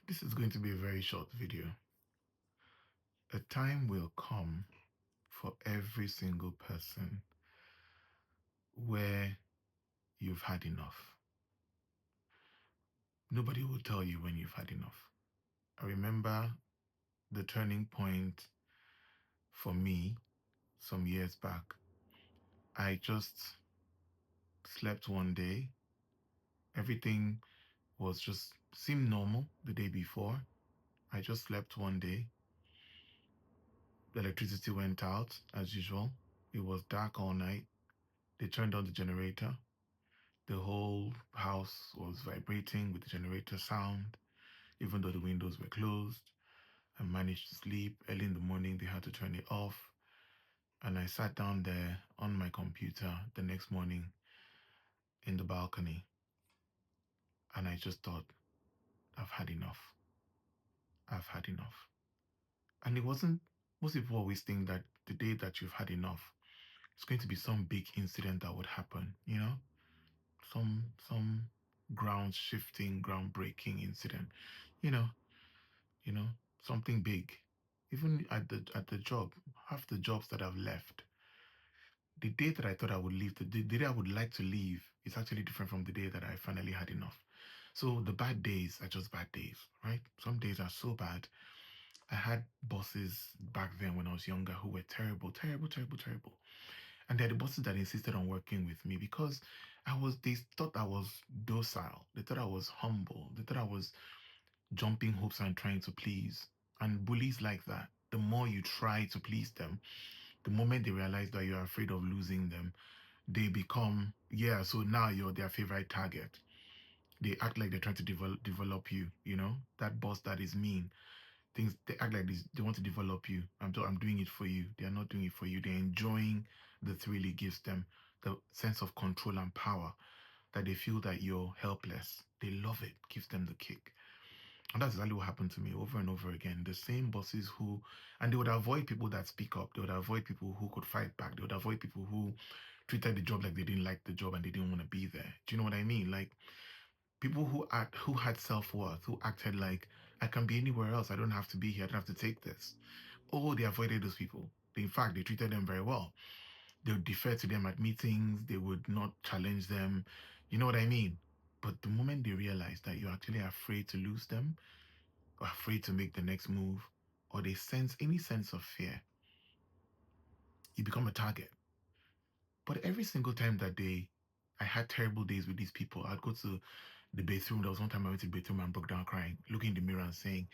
This is going to be a very short video. A time will come for every single person where you've had enough. Nobody will tell you when you've had enough. I remember the turning point for me some years back. I just slept one day. Everything seemed normal the day before. I just slept one day. The electricity went out as usual. It was dark all night. They turned on the generator. The whole house was vibrating with the generator sound, even though the windows were closed. I managed to sleep. Early in the morning, they had to turn it off. And I sat down there on my computer the next morning in the balcony. And I just thought, I've had enough. I've had enough. And it wasn't, most people always think that the day that you've had enough, it's going to be some big incident that would happen, some ground shifting, ground breaking incident, you know, you know, something big. Even at the job, half the jobs that I've left, the day that I thought I would leave, the day I would like to leave is actually different from the day that I finally had enough. So the bad days are just bad days, right? Some days are so bad. I had bosses back then when I was younger who were terrible, terrible, terrible, terrible. And they're the bosses that insisted on working with me because they thought I was docile. They thought I was humble. They thought I was jumping hoops and trying to please. And bullies like that, the more you try to please them, the moment they realize that you're afraid of losing them, they become, so now you're their favorite target. They act like they're trying to develop you, that boss that is mean. They act like this, they want to develop you. I'm doing it for you. They are not doing it for you. They're enjoying the thrill it gives them, the sense of control and power, that they feel that you're helpless. They love it, gives them the kick. And that's exactly what happened to me over and over again. The same bosses and they would avoid people that speak up. They would avoid people who could fight back. They would avoid people who treated the job like they didn't like the job and they didn't want to be there. Do you know what I mean? Like people who had self-worth, who acted like, I can be anywhere else. I don't have to be here. I don't have to take this. Oh, they avoided those people. In fact, they treated them very well. They would defer to them at meetings. They would not challenge them. You know what I mean? But the moment they realize that you're actually afraid to lose them, or afraid to make the next move, or they sense any sense of fear, you become a target. But every single time I had terrible days with these people. I'd go to the bathroom. There was one time I went to the bathroom and broke down crying, looking in the mirror and saying,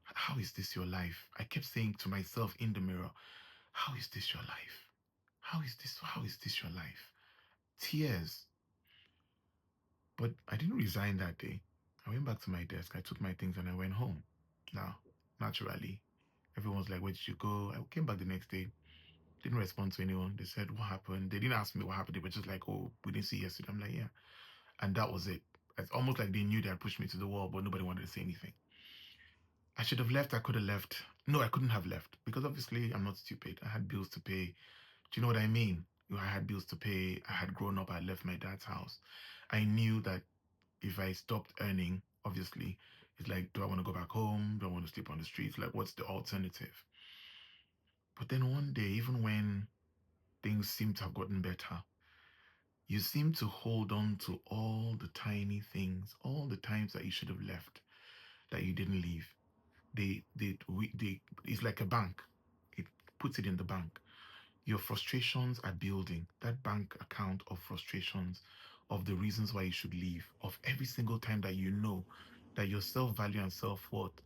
how is this your life? I kept saying to myself in the mirror, how is this your life? How is this your life? Tears. But I didn't resign that day. I went back to my desk. I took my things and I went home. Now, naturally, everyone's like, where did you go? I came back the next day. Didn't respond to anyone. They said, what happened? They didn't ask me what happened. They were just like, oh, we didn't see you yesterday. I'm like, yeah. And that was it. It's almost like they knew they had pushed me to the wall, but nobody wanted to say anything. I should have left. I could have left. No, I couldn't have left because obviously I'm not stupid. I had bills to pay. Do you know what I mean? I had bills to pay. I had grown up. I left my dad's house. I knew that if I stopped earning, obviously, it's like, do I want to go back home? Do I want to sleep on the streets? Like, what's the alternative? But then one day, even when things seem to have gotten better, you seem to hold on to all the tiny things, all the times that you should have left, that you didn't leave. It's like a bank. It puts it in the bank. Your frustrations are building. That bank account of frustrations, of the reasons why you should leave, of every single time that you know that your self-value and self-worth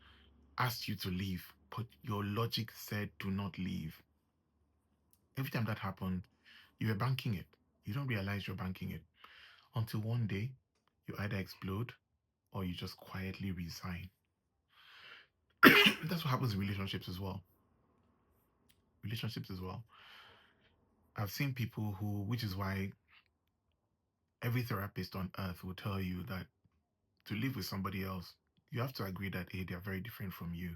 asked you to leave, but your logic said do not leave. Every time that happened, you were banking it. You don't realize you're banking it until one day you either explode or you just quietly resign. That's what happens in relationships as well. I've seen people which is why every therapist on earth will tell you that to live with somebody else, you have to agree that they're very different from you.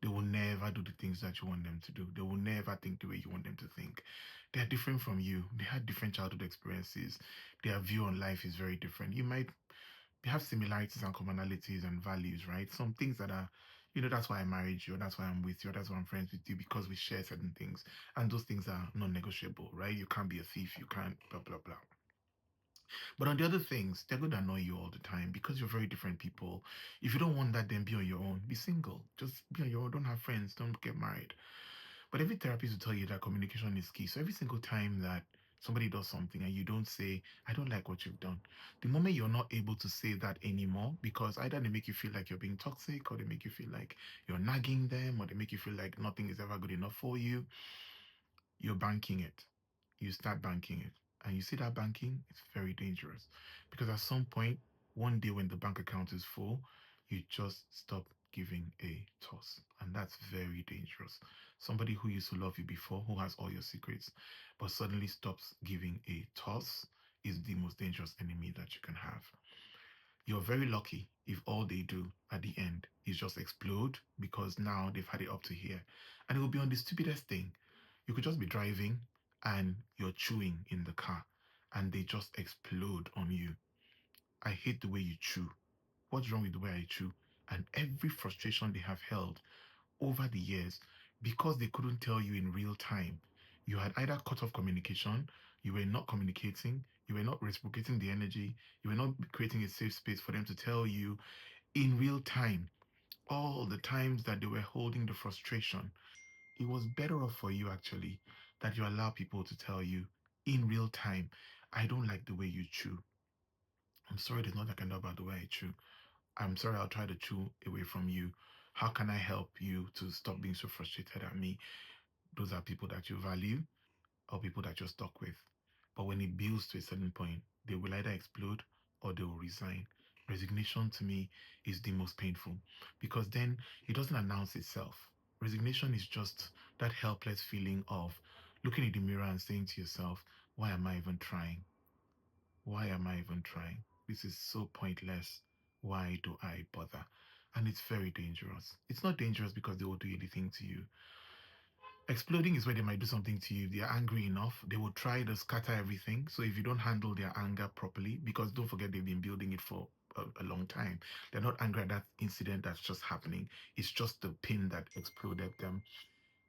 They will never do the things that you want them to do. They will never think the way you want them to think. They're different from you. They had different childhood experiences. Their view on life is very different. You might We have similarities and commonalities and values, right? Some things that are, that's why I married you, or that's why I'm with you, or that's why I'm friends with you, because we share certain things. And those things are non-negotiable, right? You can't be a thief, you can't blah blah blah. But on the other things, they're going to annoy you all the time because you're very different people. If you don't want that, then be on your own. Be single. Just be on your own. Don't have friends. Don't get married. But every therapist will tell you that communication is key. So every single time that somebody does something and you don't say, I don't like what you've done, the moment you're not able to say that anymore, because either they make you feel like you're being toxic, or they make you feel like you're nagging them, or they make you feel like nothing is ever good enough for you, you're banking it. You start banking it. And you see that banking, it's very dangerous. Because at some point, one day when the bank account is full, you just stop giving a toss. And that's very dangerous. Somebody who used to love you before, who has all your secrets, but suddenly stops giving a toss is the most dangerous enemy that you can have. You're very lucky if all they do at the end is just explode because now they've had it up to here. And it will be on the stupidest thing. You could just be driving and you're chewing in the car and they just explode on you. I hate the way you chew. What's wrong with the way I chew? And every frustration they have held over the years, because they couldn't tell you in real time, you had either cut off communication, you were not communicating, you were not reciprocating the energy, you were not creating a safe space for them to tell you in real time all the times that they were holding the frustration. It was better off for you actually that you allow people to tell you in real time, I don't like the way you chew. I'm sorry, there's nothing I can do about the way I chew. I'm sorry, I'll try to chew away from you. How can I help you to stop being so frustrated at me? Those are people that you value or people that you're stuck with. But when it builds to a certain point, they will either explode or they will resign. Resignation to me is the most painful because then it doesn't announce itself. Resignation is just that helpless feeling of looking in the mirror and saying to yourself, why am I even trying? Why am I even trying? This is so pointless. Why do I bother? And it's very dangerous. It's not dangerous because they will do anything to you. Exploding is where they might do something to you. If they're angry enough, they will try to scatter everything. So if you don't handle their anger properly, because don't forget they've been building it for a long time, they're not angry at that incident that's just happening. It's just the pin that exploded them.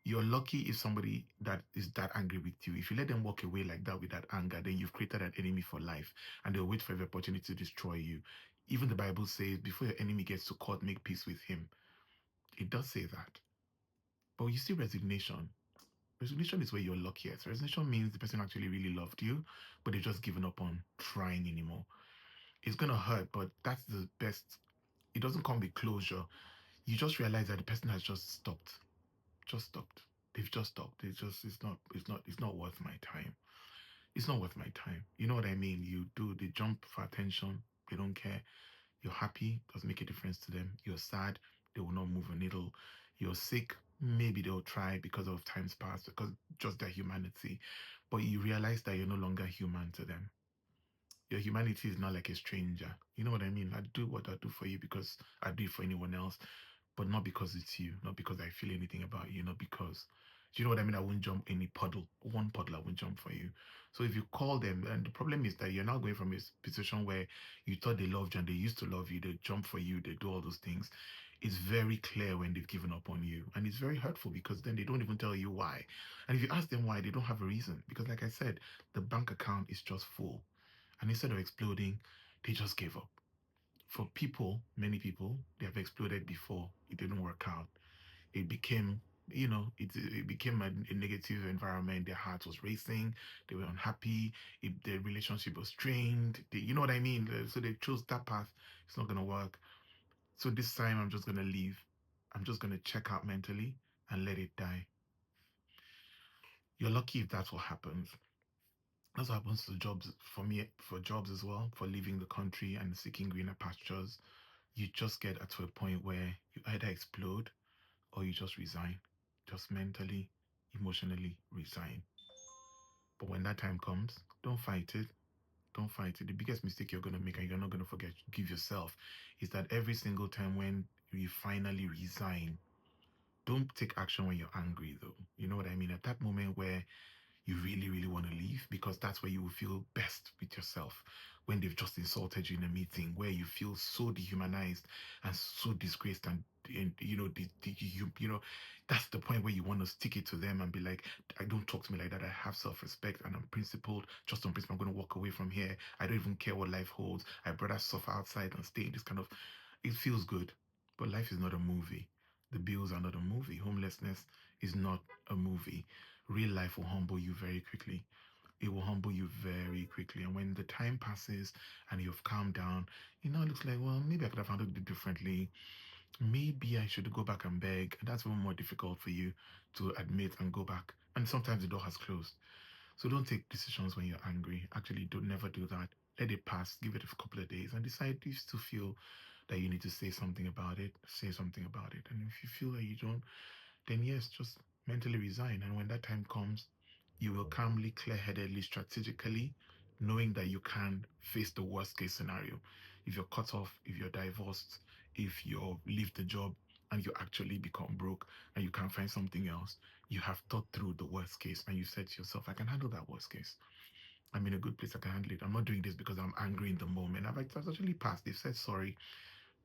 You're lucky if somebody that is that angry with you, if you let them walk away like that with that anger, then you've created an enemy for life and they'll wait for every opportunity to destroy you. Even the Bible says, before your enemy gets to court, make peace with him. It does say that. But you see resignation. Resignation is where you're luckiest. Resignation means the person actually really loved you, but they've just given up on trying anymore. It's gonna hurt, but that's the best. It doesn't come with closure. You just realize that the person has just stopped. Just stopped. They've just stopped. It's not worth my time. It's not worth my time. You know what I mean? They jump for attention. They don't care. You're happy, doesn't make a difference to them. You're sad, they will not move a needle. You're sick, maybe they'll try because of times past, because just their humanity. But you realize that you're no longer human to them. Your humanity is not like a stranger. You know what I mean? I do what I do for you because I do it for anyone else, but not because it's you, not because I feel anything about you, not because. Do you know what I mean? I won't jump any puddle, one puddle, I won't jump for you. So if you call them, and the problem is that you're now going from a position where you thought they loved you and they used to love you, they jump for you, they do all those things. It's very clear when they've given up on you. And it's very hurtful because then they don't even tell you why. And if you ask them why, they don't have a reason. Because, like I said, the bank account is just full. And instead of exploding, they just gave up. For people, many people, they have exploded before. It didn't work out. It became, it became a negative environment. Their heart was racing. They were unhappy. Their relationship was strained. You know what I mean? So they chose that path. It's not going to work. So this time I'm just going to leave. I'm just going to check out mentally and let it die. You're lucky if that's what happens. That's what happens to jobs for me, for jobs as well, for leaving the country and seeking greener pastures. You just get to a point where you either explode or you just resign. Just mentally, emotionally resign. But when that time comes, don't fight it. Don't fight it. The biggest mistake you're going to make, and you're not going to forget, give yourself, is that every single time when you finally resign, don't take action when you're angry, though. You know what I mean? At that moment where you really, really want to leave, because that's where you will feel best with yourself, when they've just insulted you in a meeting, where you feel so dehumanized and so disgraced, and that's the point where you want to stick it to them and be like, I don't talk to me like that. I have self-respect and I'm principled. Just on principle, I'm going to walk away from here. I don't even care what life holds. I'd rather suffer outside and stay in this kind of. It feels good, but life is not a movie. The bills are not a movie. Homelessness is not a movie. Real life will humble you very quickly. It will humble you very quickly. And when the time passes and you've calmed down, it looks like, well, maybe I could have handled it differently. Maybe I should go back and beg. And that's even more difficult for you to admit and go back. And sometimes the door has closed. So don't take decisions when you're angry. Actually, don't never do that. Let it pass. Give it a couple of days and decide if you still feel that you need to say something about it. Say something about it. And if you feel that you don't, then yes, just mentally resign. And when that time comes, you will calmly, clear headedly, strategically, knowing that you can face the worst case scenario. If you're cut off, if you're divorced, if you leave the job and you actually become broke and you can't find something else, you have thought through the worst case and you said to yourself, I can handle that worst case. I'm in a good place. I can handle it. I'm not doing this because I'm angry in the moment. I've actually passed. They've said sorry,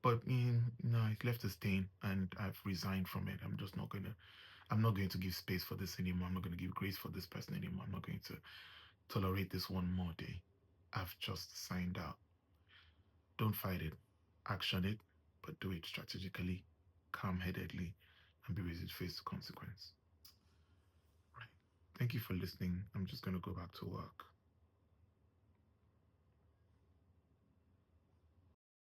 but no, it left a stain, and I've resigned from it. I'm not going to give space for this anymore. I'm not going to give grace for this person anymore. I'm not going to tolerate this one more day. I've just signed out. Don't fight it. Action it, but do it strategically, calm headedly, and be ready to face the consequence. Right. Thank you for listening. I'm just going to go back to work.